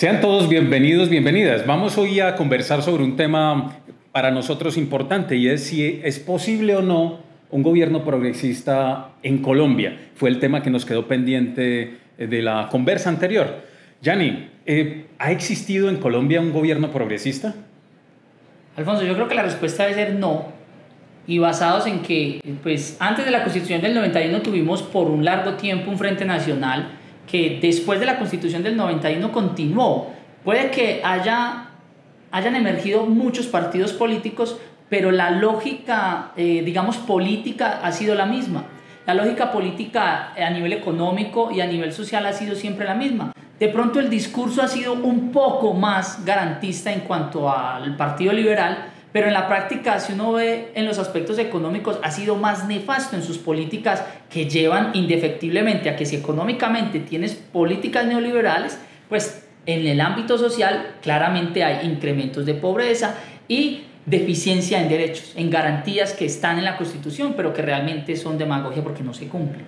Sean todos bienvenidos, bienvenidas. Vamos hoy a conversar sobre un tema para nosotros importante y es si es posible o no un gobierno progresista en Colombia. Fue el tema que nos quedó pendiente de la conversa anterior. Yanni, ¿ha existido en Colombia un gobierno progresista? Alfonso, yo creo que la respuesta debe ser no, y basados en que pues, antes de la Constitución del 91 tuvimos por un largo tiempo un Frente Nacional que después de la Constitución del 91 continuó. Puede que hayan emergido muchos partidos políticos, pero la lógica, digamos, política ha sido la misma. La lógica política a nivel económico y a nivel social ha sido siempre la misma. De pronto el discurso ha sido un poco más garantista en cuanto al Partido Liberal, pero en la práctica, si uno ve en los aspectos económicos, ha sido más nefasto en sus políticas que llevan indefectiblemente a que si económicamente tienes políticas neoliberales, pues en el ámbito social claramente hay incrementos de pobreza y deficiencia en derechos, en garantías que están en la Constitución, pero que realmente son demagogia porque no se cumplen.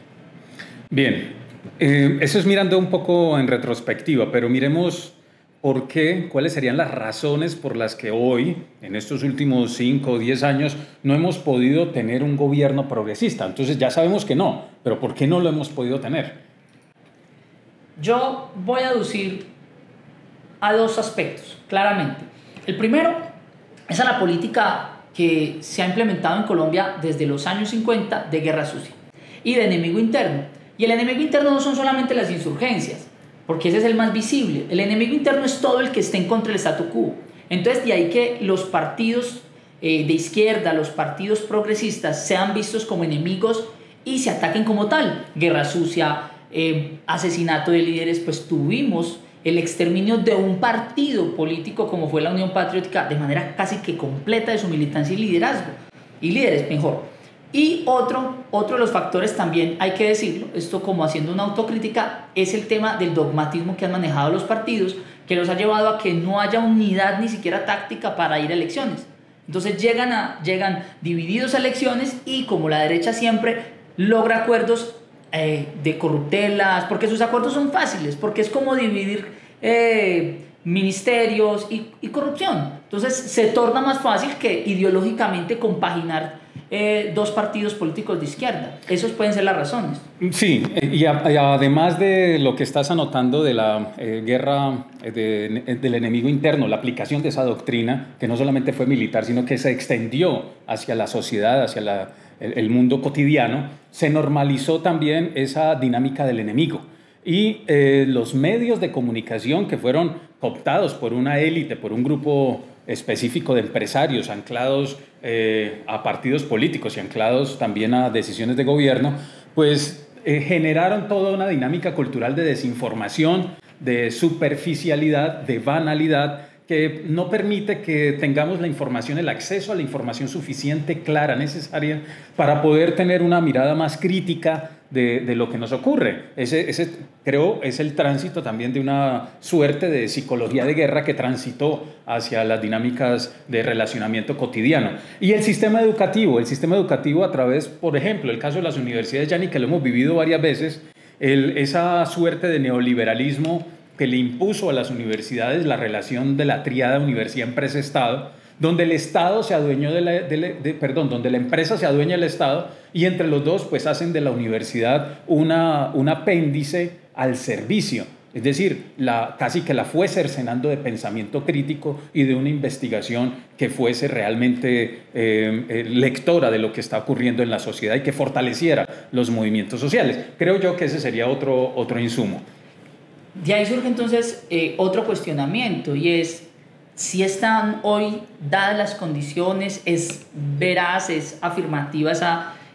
Bien, eso es mirando un poco en retrospectiva, pero miremos por qué, cuáles serían las razones por las que hoy, en estos últimos 5 o 10 años, no hemos podido tener un gobierno progresista. Entonces ya sabemos que no, pero ¿por qué no lo hemos podido tener? Yo voy a aducir a dos aspectos, claramente. El primero es a la política que se ha implementado en Colombia desde los años 50 de guerra sucia y de enemigo interno. Y el enemigo interno no son solamente las insurgencias, porque ese es el más visible. El enemigo interno es todo el que esté en contra del statu quo. Entonces, de ahí que los partidos de izquierda, los partidos progresistas, sean vistos como enemigos y se ataquen como tal. Guerra sucia, asesinato de líderes, pues tuvimos el exterminio de un partido político como fue la Unión Patriótica de manera casi que completa de su militancia y liderazgo, y líderes mejor. Y otro de los factores también hay que decirlo, esto como haciendo una autocrítica, es el tema del dogmatismo que han manejado los partidos, que los ha llevado a que no haya unidad ni siquiera táctica para ir a elecciones. Entonces llegan divididos a elecciones y como la derecha siempre logra acuerdos de corruptelas, porque sus acuerdos son fáciles, porque es como dividir ministerios y corrupción. Entonces se torna más fácil que ideológicamente compaginar dos partidos políticos de izquierda. Esas pueden ser las razones. Sí, y además de lo que estás anotando de la guerra del enemigo interno, la aplicación de esa doctrina, que no solamente fue militar, sino que se extendió hacia la sociedad, hacia el mundo cotidiano, se normalizó también esa dinámica del enemigo. Y los medios de comunicación que fueron cooptados por una élite, por un grupo específico de empresarios anclados a partidos políticos y anclados también a decisiones de gobierno, pues generaron toda una dinámica cultural de desinformación, de superficialidad, de banalidad, que no permite que tengamos la información, el acceso a la información suficiente, clara, necesaria, para poder tener una mirada más crítica de lo que nos ocurre. Ese creo es el tránsito también de una suerte de psicología de guerra que transitó hacia las dinámicas de relacionamiento cotidiano. Y el sistema educativo a través, por ejemplo, el caso de las universidades, Yanni, que lo hemos vivido varias veces, esa suerte de neoliberalismo que le impuso a las universidades la relación de la tríada universidad-empresa-Estado, donde el Estado se adueñó donde la empresa se adueña del Estado y entre los dos pues hacen de la universidad un apéndice al servicio. Es decir, casi que la fue cercenando de pensamiento crítico y de una investigación que fuese realmente lectora de lo que está ocurriendo en la sociedad y que fortaleciera los movimientos sociales. Creo yo que ese sería otro insumo. De ahí surge entonces otro cuestionamiento y es si están hoy dadas las condiciones, es veraz, es afirmativa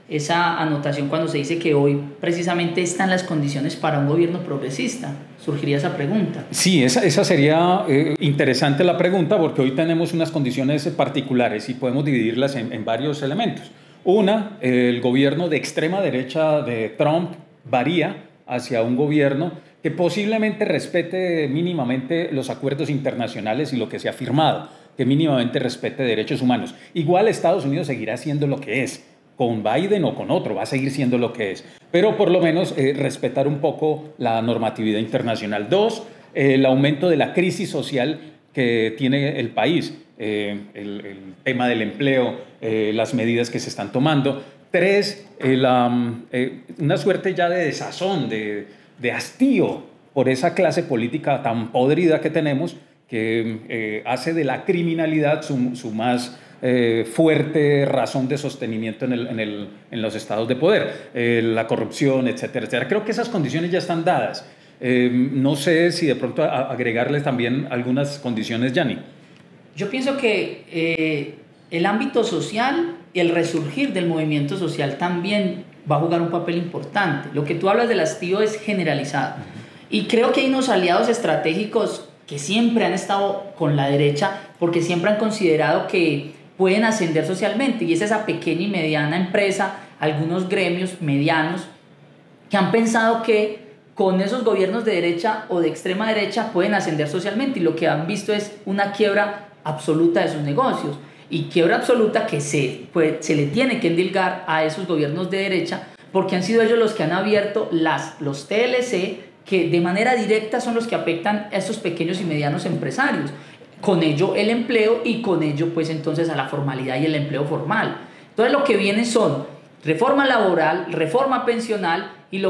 esa anotación cuando se dice que hoy precisamente están las condiciones para un gobierno progresista. Surgiría esa pregunta. Sí, esa sería interesante la pregunta porque hoy tenemos unas condiciones particulares y podemos dividirlas en varios elementos. Una, el gobierno de extrema derecha de Trump varía hacia un gobierno que posiblemente respete mínimamente los acuerdos internacionales y lo que se ha firmado, que mínimamente respete derechos humanos. Igual Estados Unidos seguirá siendo lo que es, con Biden o con otro, va a seguir siendo lo que es, pero por lo menos respetar un poco la normatividad internacional. Dos, el aumento de la crisis social que tiene el país, el tema del empleo, las medidas que se están tomando. 3, una suerte ya de desazón, de hastío por esa clase política tan podrida que tenemos, que hace de la criminalidad su más fuerte razón de sostenimiento en los estados de poder, la corrupción, etcétera, etcétera. Creo que esas condiciones ya están dadas. No sé si de pronto agregarles también algunas condiciones, Gianni. Yo pienso que el ámbito social y el resurgir del movimiento social también va a jugar un papel importante. Lo que tú hablas del hastío es generalizado. Y creo que hay unos aliados estratégicos que siempre han estado con la derecha porque siempre han considerado que pueden ascender socialmente, y es esa pequeña y mediana empresa, algunos gremios medianos que han pensado que con esos gobiernos de derecha o de extrema derecha pueden ascender socialmente, y lo que han visto es una quiebra absoluta de sus negocios, y quiebra absoluta que se le tiene que endilgar a esos gobiernos de derecha porque han sido ellos los que han abierto los TLC, que de manera directa son los que afectan a estos pequeños y medianos empresarios, con ello el empleo y con ello pues entonces a la formalidad y el empleo formal. Entonces lo que viene son reforma laboral, reforma pensional, y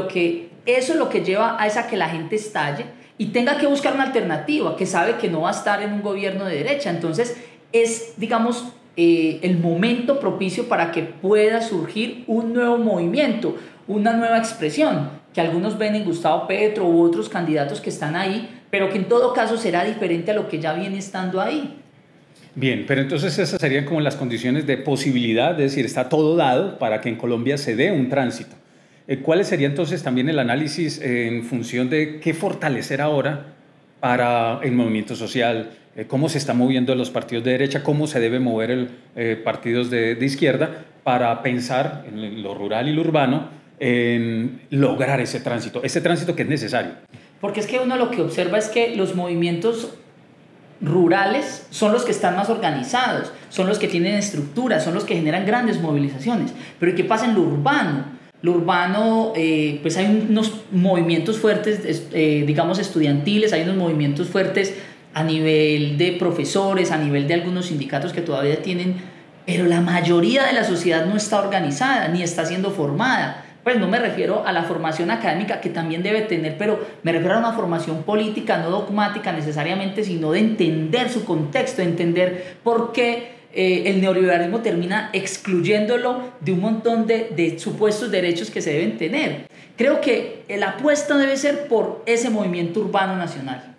eso es lo que lleva a esa que la gente estalle y tenga que buscar una alternativa, que sabe que no va a estar en un gobierno de derecha. Entonces es, digamos, el momento propicio para que pueda surgir un nuevo movimiento, una nueva expresión, que algunos ven en Gustavo Petro u otros candidatos que están ahí, pero que en todo caso será diferente a lo que ya viene estando ahí. Bien, pero entonces esas serían como las condiciones de posibilidad, es decir, está todo dado para que en Colombia se dé un tránsito. ¿Cuál sería entonces también el análisis en función de qué fortalecer ahora para el movimiento social? ¿Cómo se están moviendo los partidos de derecha? ¿Cómo se debe mover partidos de izquierda para pensar en lo rural y lo urbano, en lograr ese tránsito que es necesario? Porque es que uno lo que observa es que los movimientos rurales son los que están más organizados, son los que tienen estructura, son los que generan grandes movilizaciones. Pero ¿qué pasa en lo urbano? Lo urbano, pues hay unos movimientos fuertes, digamos estudiantiles, hay unos movimientos fuertes a nivel de profesores, a nivel de algunos sindicatos que todavía tienen, pero la mayoría de la sociedad no está organizada ni está siendo formada. Pues no me refiero a la formación académica, que también debe tener, pero me refiero a una formación política, no dogmática necesariamente, sino de entender su contexto, de entender por qué el neoliberalismo termina excluyéndolo de un montón de supuestos derechos que se deben tener. Creo que la apuesta debe ser por ese movimiento urbano nacional.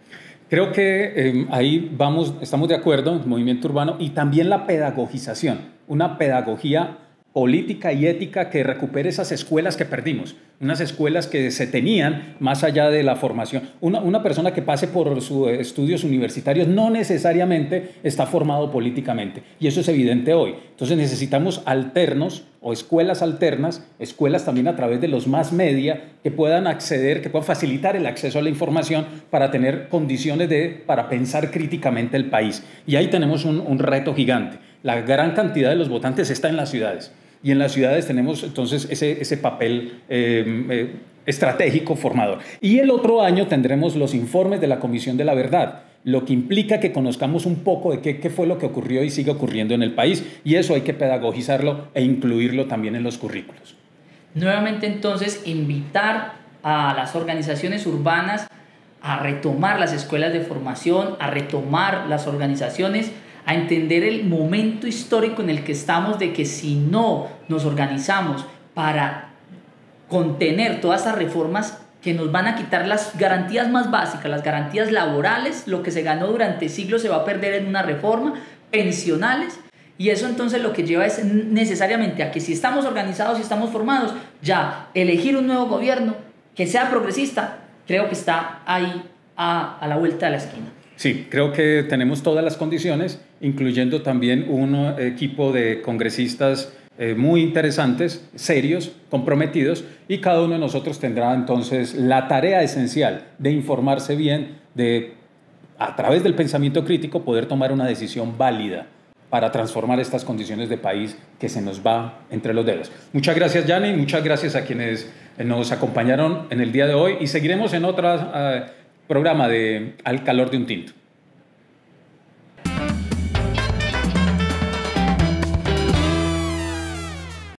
Creo que ahí estamos de acuerdo, movimiento urbano, y también la pedagogización, una pedagogía política y ética que recupere esas escuelas que perdimos, unas escuelas que se tenían más allá de la formación. Una persona que pase por sus estudios universitarios no necesariamente está formado políticamente, y eso es evidente hoy. Entonces necesitamos alternos o escuelas alternas, escuelas también a través de los mass media que puedan acceder, que puedan facilitar el acceso a la información para tener condiciones para pensar críticamente el país. Y ahí tenemos un reto gigante. La gran cantidad de los votantes está en las ciudades, y en las ciudades tenemos entonces ese papel estratégico formador. Y el otro año tendremos los informes de la Comisión de la Verdad, lo que implica que conozcamos un poco de qué fue lo que ocurrió y sigue ocurriendo en el país, y eso hay que pedagogizarlo e incluirlo también en los currículos. Nuevamente entonces invitar a las organizaciones urbanas a retomar las escuelas de formación, a retomar las organizaciones, a entender el momento histórico en el que estamos, de que si no nos organizamos para contener todas estas reformas que nos van a quitar las garantías más básicas, las garantías laborales, lo que se ganó durante siglos se va a perder en una reforma, pensionales, y eso entonces lo que lleva es necesariamente a que si estamos organizados y estamos formados, ya elegir un nuevo gobierno que sea progresista, creo que está ahí a la vuelta de la esquina. Sí, creo que tenemos todas las condiciones, incluyendo también un equipo de congresistas muy interesantes, serios, comprometidos, y cada uno de nosotros tendrá entonces la tarea esencial de informarse bien, de a través del pensamiento crítico poder tomar una decisión válida para transformar estas condiciones de país que se nos va entre los dedos. Muchas gracias, Gianni, muchas gracias a quienes nos acompañaron en el día de hoy, y seguiremos en otras programa de Al calor de un tinto.